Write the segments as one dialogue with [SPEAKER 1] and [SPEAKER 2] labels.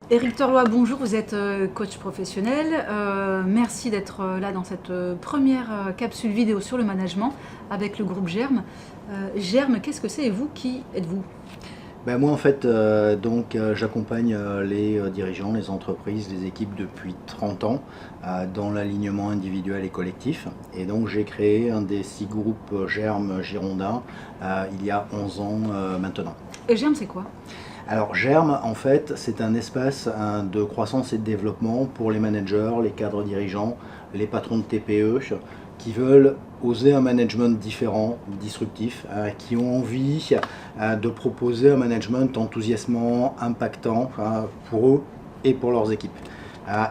[SPEAKER 1] Éric Torloy, bonjour, vous êtes coach professionnel. Merci d'être là dans cette première capsule vidéo sur le management avec le groupe Germe. Germe, qu'est-ce que c'est et vous, qui êtes-vous?
[SPEAKER 2] Moi en fait, j'accompagne les dirigeants, les entreprises, les équipes depuis 30 ans dans l'alignement individuel et collectif. Et donc j'ai créé un des 6 groupes Germe Girondins il y a 11 ans maintenant.
[SPEAKER 1] Et Germe, c'est quoi?
[SPEAKER 2] Alors Germe, en fait, c'est un espace de croissance et de développement pour les managers, les cadres dirigeants, les patrons de TPE qui veulent oser un management différent, disruptif, qui ont envie de proposer un management enthousiasmant, impactant pour eux et pour leurs équipes.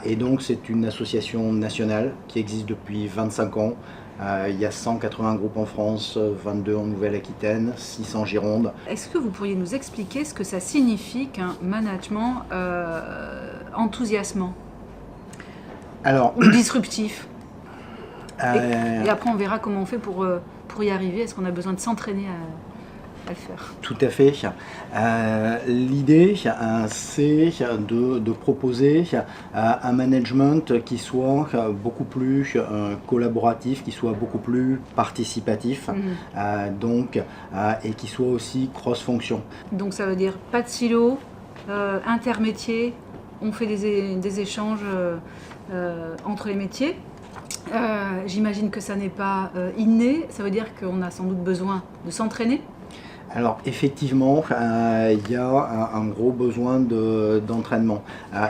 [SPEAKER 2] Et donc c'est une association nationale qui existe depuis 25 ans. Il y a 180 groupes en France, 22 en Nouvelle-Aquitaine, 600 en Gironde.
[SPEAKER 1] Est-ce que vous pourriez nous expliquer ce que ça signifie qu'un management enthousiasmant ou disruptif? Et après, on verra comment on fait pour y arriver. Est-ce qu'on a besoin de s'entraîner à le faire?
[SPEAKER 2] Tout à fait. L'idée, c'est de proposer un management qui soit beaucoup plus collaboratif, qui soit beaucoup plus participatif, et qui soit aussi cross-fonction.
[SPEAKER 1] Donc ça veut dire pas de silo, intermétier, on fait des échanges entre les métiers. J'imagine que ça n'est pas inné, ça veut dire qu'on a sans doute besoin de s'entraîner.
[SPEAKER 2] Alors effectivement, il y a un gros besoin d'entraînement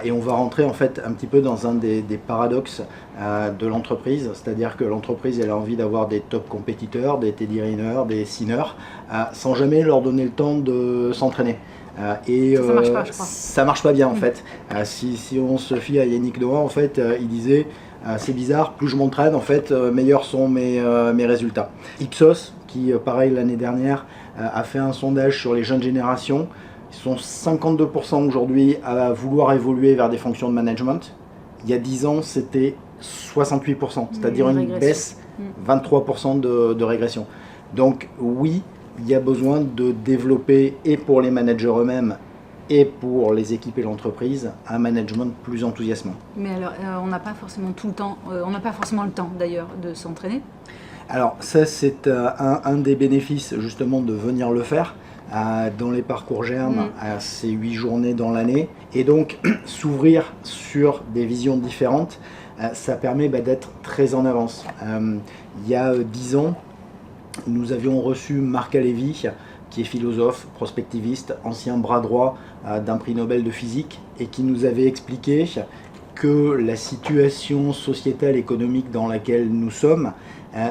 [SPEAKER 2] et on va rentrer en fait un petit peu dans un des paradoxes de l'entreprise, c'est-à-dire que l'entreprise elle a envie d'avoir des top compétiteurs, des Teddy Riner, des Sinner, sans jamais leur donner le temps de s'entraîner.
[SPEAKER 1] Ça marche pas, je crois.
[SPEAKER 2] Ça marche pas bien en fait. Si on se fie à Yannick Noah, en fait, il disait c'est bizarre, plus je m'entraîne, en fait, meilleurs sont mes résultats. Ipsos, qui pareil l'année dernière a fait un sondage sur les jeunes générations. Ils sont 52% aujourd'hui à vouloir évoluer vers des fonctions de management. Il y a 10 ans, c'était 68%, c'est-à-dire une baisse, 23% de régression. Donc oui, il y a besoin de développer, et pour les managers eux-mêmes, et pour les équipes et l'entreprise, un management plus enthousiasmant.
[SPEAKER 1] Mais alors, on n'a pas forcément tout le temps, on n'a pas forcément le temps d'ailleurs de s'entraîner.
[SPEAKER 2] Alors ça c'est un des bénéfices justement de venir le faire dans les parcours Germe, c'est 8 journées dans l'année, et donc s'ouvrir sur des visions différentes, ça permet d'être très en avance. Il y a 10 ans, nous avions reçu Marc Alévi, qui est philosophe, prospectiviste, ancien bras droit d'un prix Nobel de physique, et qui nous avait expliqué que la situation sociétale économique dans laquelle nous sommes,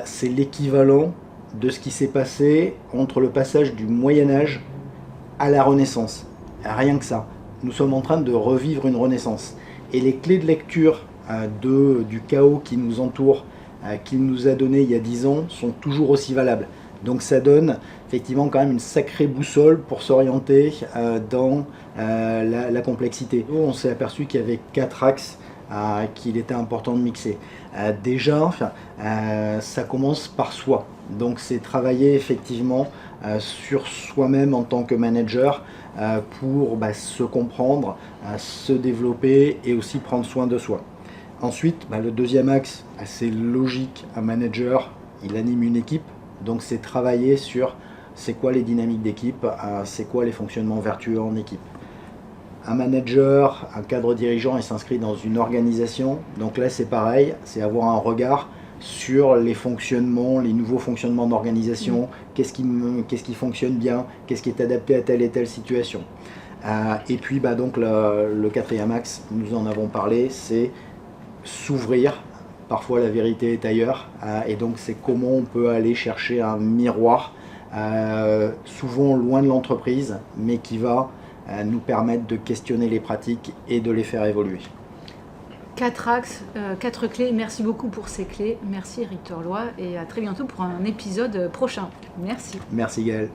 [SPEAKER 2] c'est l'équivalent de ce qui s'est passé entre le passage du Moyen-Âge à la Renaissance. Rien que ça. Nous sommes en train de revivre une Renaissance. Et les clés de lecture du chaos qui nous entoure, qu'il nous a donné il y a 10 ans, sont toujours aussi valables. Donc ça donne effectivement quand même une sacrée boussole pour s'orienter dans la complexité. On s'est aperçu qu'il y avait 4 axes qu'il était important de mixer. Déjà, ça commence par soi. Donc c'est travailler effectivement sur soi-même en tant que manager pour se comprendre, se développer et aussi prendre soin de soi. Ensuite, le deuxième axe, c'est logique. Un manager, il anime une équipe. Donc c'est travailler sur c'est quoi les dynamiques d'équipe, c'est quoi les fonctionnements vertueux en équipe. Un manager, un cadre dirigeant, il s'inscrit dans une organisation. Donc là c'est pareil, c'est avoir un regard sur les fonctionnements, les nouveaux fonctionnements d'organisation, qu'est-ce qui fonctionne bien, qu'est-ce qui est adapté à telle et telle situation. Et puis donc le quatrième axe, nous en avons parlé, c'est s'ouvrir. Parfois la vérité est ailleurs, et donc c'est comment on peut aller chercher un miroir, souvent loin de l'entreprise, mais qui va nous permettre de questionner les pratiques et de les faire évoluer.
[SPEAKER 1] 4 axes, 4 clés. Merci beaucoup pour ces clés. Merci Éric Torloy, et à très bientôt pour un épisode prochain. Merci.
[SPEAKER 2] Merci Gaël.